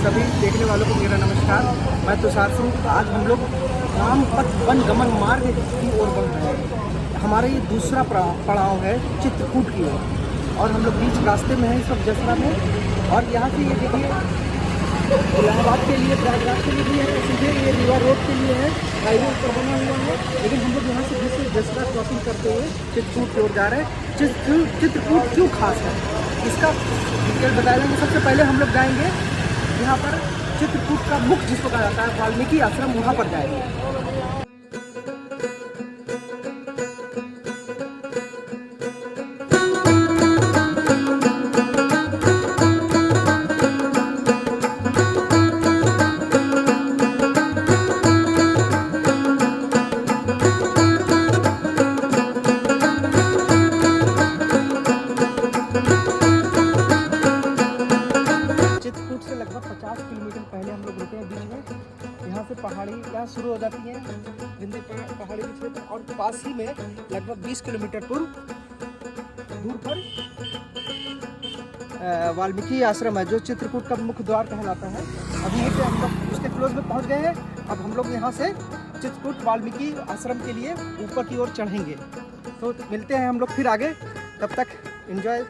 सभी देखने वालों को मेरा नमस्कार। मैं तुषार सिंह। आज हम लोग राम पथ वन गमन मार्ग की ओर बढ़ रहे हैं। हमारा ये दूसरा पड़ाव है चित्रकूट की ओर, और हम लोग बीच रास्ते में हैं इस वक्त जसरा में। और यहाँ से ये देखिए इलाहाबाद के लिए, प्रयागराज के लिए भी है, सीधे ये रीवा रोड के लिए है, हाईवे ऊपर बना हुआ है। लेकिन हम लोग यहाँ से फिर से जसरा क्रॉसिंग करते हुए चित्रकूट की ओर जा रहे हैं। चित्रकूट क्यों खास है इसका डिटेल बता देंगे। सबसे पहले हम लोग जाएंगे यहाँ पर चित्रकूट का मुख्य जिसको कहा जाता है वाल्मीकि आश्रम, वहाँ पर जाएंगे। चित्रकूट से लगभग 50 किलोमीटर पहले हम लोग रुके हैं बीच में। यहाँ से पहाड़ी यहाँ शुरू हो जाती है, विंध्य पहाड़ी के क्षेत्र, और पास ही में लगभग 20 किलोमीटर दूर पर वाल्मीकि आश्रम है, जो चित्रकूट का मुख्य द्वार कहलाता है। अभी हम लोग उसके क्लोज में पहुँच गए हैं। अब हम लोग यहाँ से चित्रकूट वाल्मीकि आश्रम के लिए ऊपर की ओर चढ़ेंगे। तो मिलते हैं हम लोग फिर आगे, तब तक एंजॉय।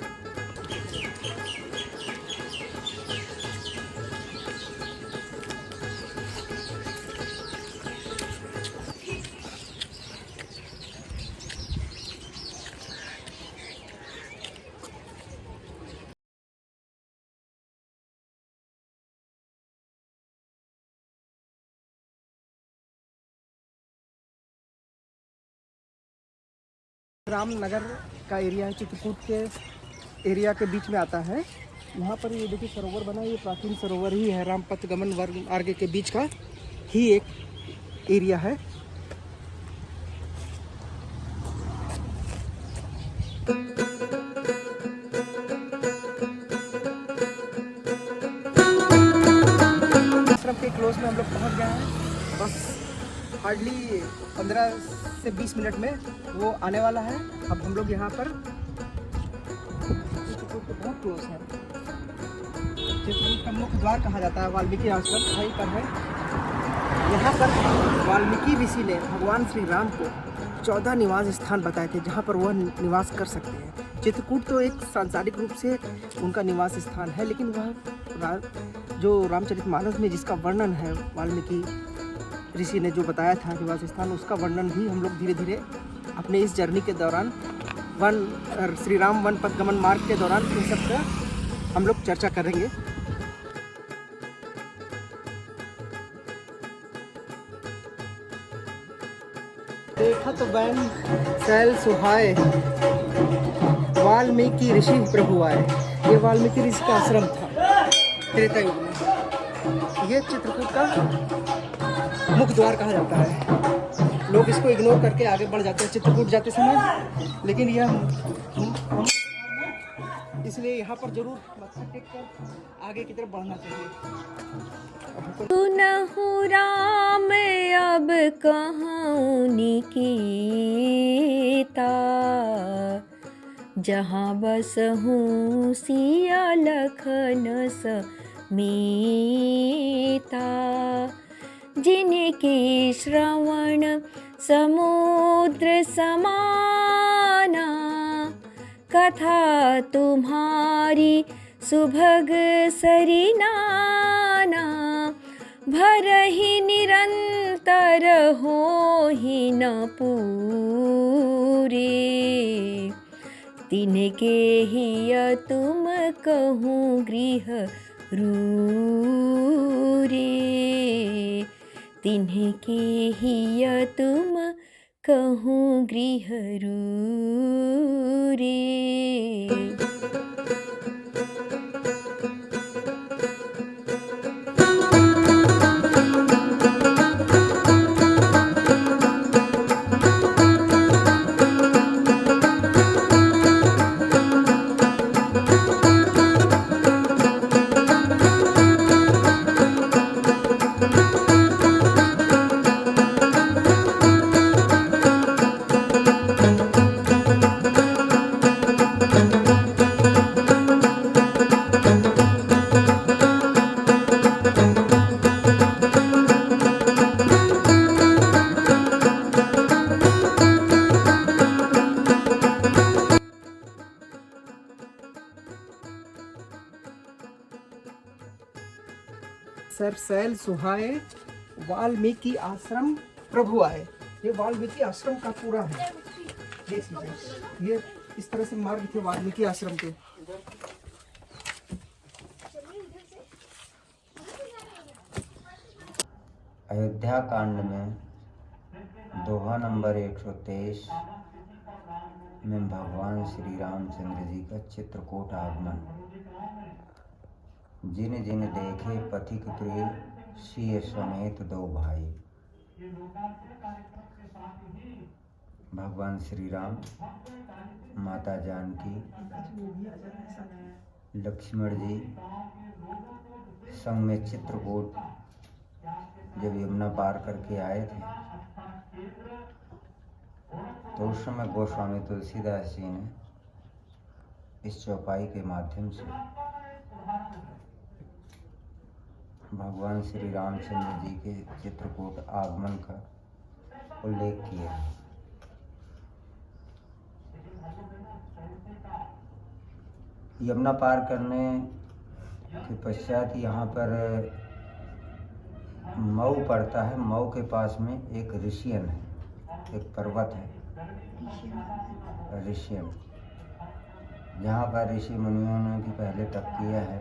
रामनगर का एरिया है, चित्रकूट के एरिया के बीच में आता है। यहाँ पर ये देखिए सरोवर बना है, ये प्राचीन सरोवर ही है। राम पथ गमन मार्ग के बीच का ही एक एरिया है। आश्रम के क्लोज में हम लोग पहुँच गए हैं। बस हार्डली 15 से 20 मिनट में वो आने वाला है। अब हम लोग यहाँ पर चित्रकूट के बहुत क्लोज है। चित्रकूट का मुख्य द्वार कहा जाता है वाल्मीकि आश्रम, वहीं पर है। यहाँ पर वाल्मीकि ऋषि ने भगवान श्री राम को 14 निवास स्थान बताए थे जहाँ पर वह निवास कर सकते हैं। चित्रकूट तो एक सांसारिक रूप से उनका निवास स्थान है, लेकिन वह जो रामचरितमानस में जिसका वर्णन है, वाल्मीकि ऋषि ने जो बताया था निवास स्थान, उसका वर्णन भी हम लोग धीरे धीरे अपने इस जर्नी के दौरान श्री राम वन पथ गमन मार्ग के दौरान इन सब का हम लोग चर्चा करेंगे। देखा तो बैन सैल सुहाए, वाल्मीकि ऋषि प्रभु आए। ये वाल्मीकि ऋषि का आश्रम था त्रेता युग में। ये चित्रकूट का मुख्य द्वार कहा जाता है। लोग इसको इग्नोर करके आगे बढ़ जाते हैं चित्रकूट जाते समय, लेकिन यह इसलिए यहाँ पर जरूर मत्था टेक कर आगे की तरफ बढ़ना चाहिए। सुनहु राम अब कहूँ निकीता, जहाँ बसहूँ सिया लखन समीता। जिनके श्रवण समुद्र समाना, कथा तुम्हारी सुभग सरिनाना। भरहि निरंतर होहि न पूरे, तिनके हिय तुम कहूँ गृह रूरे। तिनके हिय तुम कहूँ गृह रूरे। सरसैल सुहाए वाल्मीकि आश्रम प्रभु आए। ये वाल्मीकि आश्रम का पूरा है, देख लीजिए। ये इस तरह से मार्ग थे वाल्मीकि आश्रम के। अयोध्या कांड में दोहा नंबर 123 में भगवान श्री रामचंद्र जी का चित्रकूट आगमन। जिन जिन देखे पथिक प्रिय सिय समेत दो भाई। भगवान श्री राम, माता जानकी, लक्ष्मण जी संग में चित्रकूट जब यमुना पार करके आए थे तो उस समय गोस्वामी तुलसीदास जी ने इस चौपाई के माध्यम से भगवान श्री रामचंद्र जी के चित्रकूट आगमन का उल्लेख किया है। यमुना पार करने के पश्चात यहाँ पर मऊ पड़ता है। मऊ के पास में एक ऋषियन है, एक पर्वत है ऋषियन, जहाँ पर ऋषि मुनियों ने भी पहले तप किया है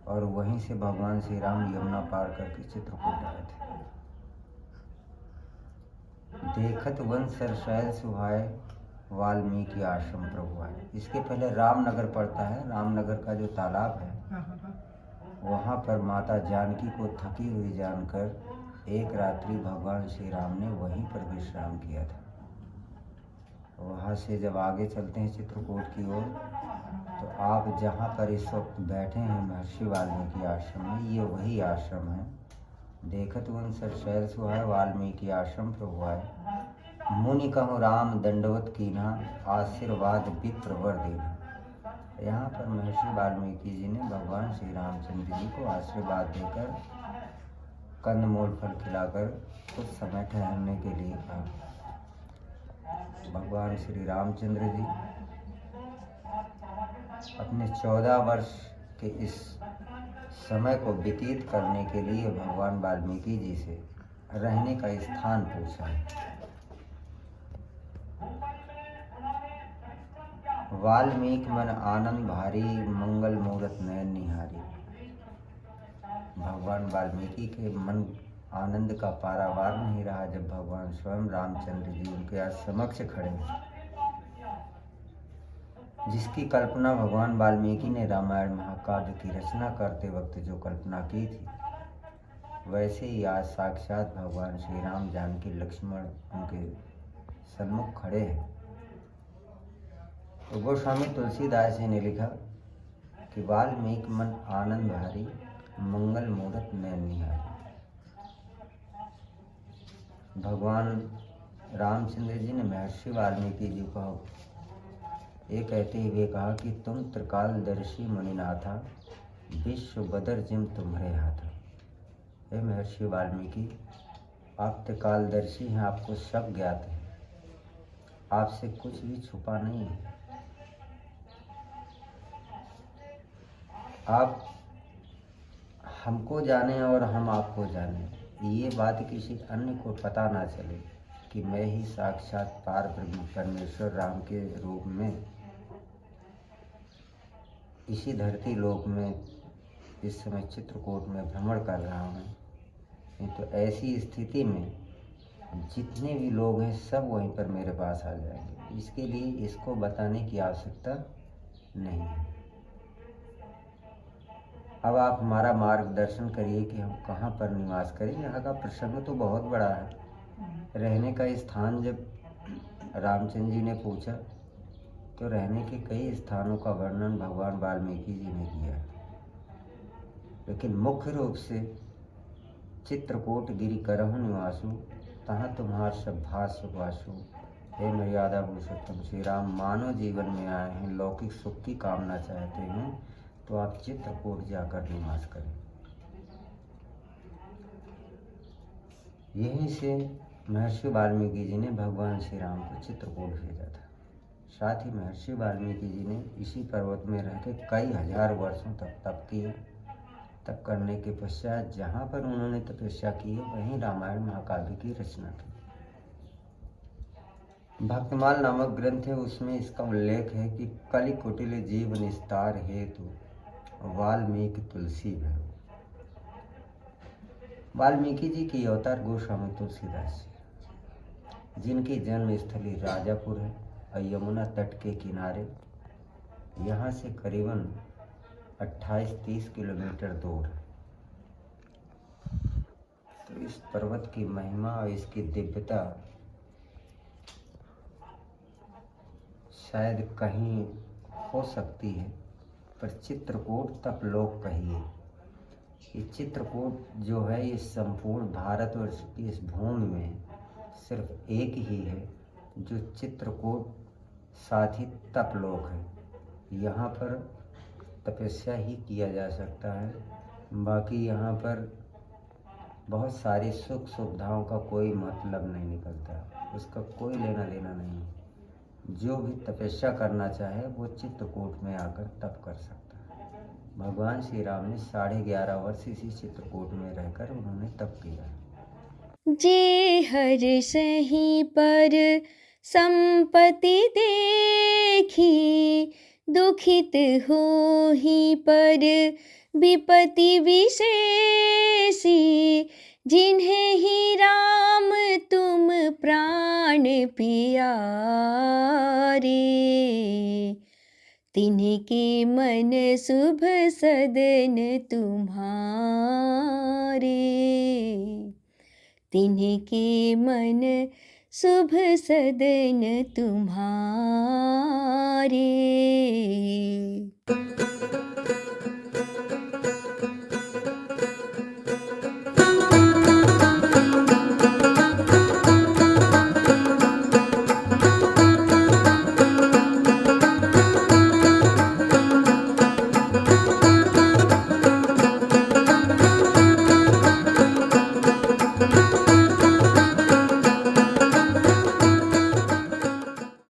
और वहीं से भगवान श्री राम यमुना पार करके चित्रकूट आए थे। देखत वन सरसैल सुहाए वाल्मीकि आश्रम प्रभु आए। इसके पहले रामनगर पड़ता है। रामनगर का जो तालाब है वहाँ पर माता जानकी को थकी हुई जानकर एक रात्रि भगवान श्री राम ने वहीं पर विश्राम किया था। वहाँ से जब आगे चलते हैं चित्रकूट की ओर तो आप जहाँ पर इस वक्त बैठे हैं महर्षि वाल्मीकि आश्रम में, ये वही आश्रम है। देखत वन सरसैल सुहाए वाल्मीकि आश्रम प्रभु आए। मुनि कहूँ राम दंडवत कीन्हा आशीर्वाद विप्र वर देना। यहाँ पर महर्षि वाल्मीकि जी ने भगवान श्री रामचंद्र जी को आशीर्वाद देकर कंदमूल फल खिलाकर कुछ समय ठहरने के लिए कहा। भगवान श्री रामचंद्र जी अपने 14 वर्ष के इस समय को व्यतीत करने के लिए भगवान वाल्मीकि जी से रहने का स्थान पूछा। वाल्मीकि मन आनंद भारी मंगल मूरत नयन निहारी। भगवान वाल्मीकि के मन आनंद का पारावार नहीं रहा जब भगवान स्वयं रामचंद्र जी उनके आज समक्ष खड़े हैं। जिसकी कल्पना भगवान वाल्मीकि ने रामायण महाकाव्य की रचना करते वक्त जो कल्पना की थी, वैसे ही आज साक्षात भगवान श्री राम जानकी लक्ष्मण उनके सन्मुख खड़े हैं। तो गोस्वामी तुलसीदास जी ने लिखा कि वाल्मीकि मन आनंद भारी मंगल मूरत नयन निहारी। भगवान रामचंद्र जी ने महर्षि वाल्मीकि जी को ये कहते हुए कहा कि तुम त्रिकालदर्शी मुनिनाथा विश्व बदर जिम तुम्हारे हाथ। हे महर्षि वाल्मीकि, आप त्रिकालदर्शी हैं, आपको सब ज्ञात है, आपसे कुछ भी छुपा नहीं है। आप हमको जाने और हम आपको जाने, ये बात किसी अन्य को पता ना चले कि मैं ही साक्षात पार ब्रह्म परमेश्वर राम के रूप में इसी धरती लोक में इस समय चित्रकूट में भ्रमण कर रहा हूँ। नहीं तो ऐसी स्थिति में जितने भी लोग हैं सब वहीं पर मेरे पास आ जाएंगे। इसके लिए इसको बताने की आवश्यकता नहीं है। अब आप हमारा मार्गदर्शन करिए कि हम कहाँ पर निवास करें। यहाँ का प्रसंग तो बहुत बड़ा है। रहने का स्थान जब रामचंद्र जी ने पूछा तो रहने के कई स्थानों का वर्णन भगवान वाल्मीकि जी ने किया है, लेकिन मुख्य रूप से चित्रकूट गिरि करहु निवासु तहाँ तुम्हार सब भाष्य वासु। हे मर्यादा पुरुषोत्तम श्री राम, मानव जीवन में आए हैं, लौकिक सुख की कामना चाहते हैं तो आप चित्रकूट जाकर निवास करें। यहीं से महर्षि वाल्मीकि जी ने भगवान श्री राम को चित्रकूट भेजा था। साथ ही महर्षि वाल्मीकि जी ने इसी पर्वत में रहकर कई हजार वर्षों तक तप किए तप करने के पश्चात जहाँ पर उन्होंने तपस्या की है वहीं रामायण महाकाव्य की रचना की। भक्तमाल नामक ग्रंथ है, उसमें इसका उल्लेख है कि कलि कुटिल जीव निस्तार हेतु वाल्मीकि तुलसी है। वाल्मीकि जी की अवतार गोस्वामी तुलसीदास जी, जिनकी जन्म स्थली राजापुर है और यमुना तट के किनारे, यहाँ से करीबन 28-30 किलोमीटर दूर है। तो इस पर्वत की महिमा और इसकी दिव्यता शायद कहीं हो सकती है, पर चित्रकूट तपलोक कहिए। ये चित्रकूट जो है ये संपूर्ण भारतवर्ष की इस भूमि में सिर्फ एक ही है जो चित्रकूट साथ ही तपलोक है। यहाँ पर तपस्या ही किया जा सकता है, बाकी यहाँ पर बहुत सारी सुख सुविधाओं का कोई मतलब नहीं निकलता, उसका कोई लेना देना नहीं। जो भी तपस्या करना चाहे वो चित्रकूट में आकर तप कर सकता है। भगवान श्री राम ने 11.5 वर्ष इसी चित्रकूट में रहकर उन्होंने तप किया। जे हर सही पर संपत्ति देखी, दुखित हो ही पर विपत्ति विशेषी, जिन्हें ही राम तुम प्राण पियारे, तिनके मन शुभ सदन तुम्हारे, तिनके मन शुभ सदन तुम्हारे।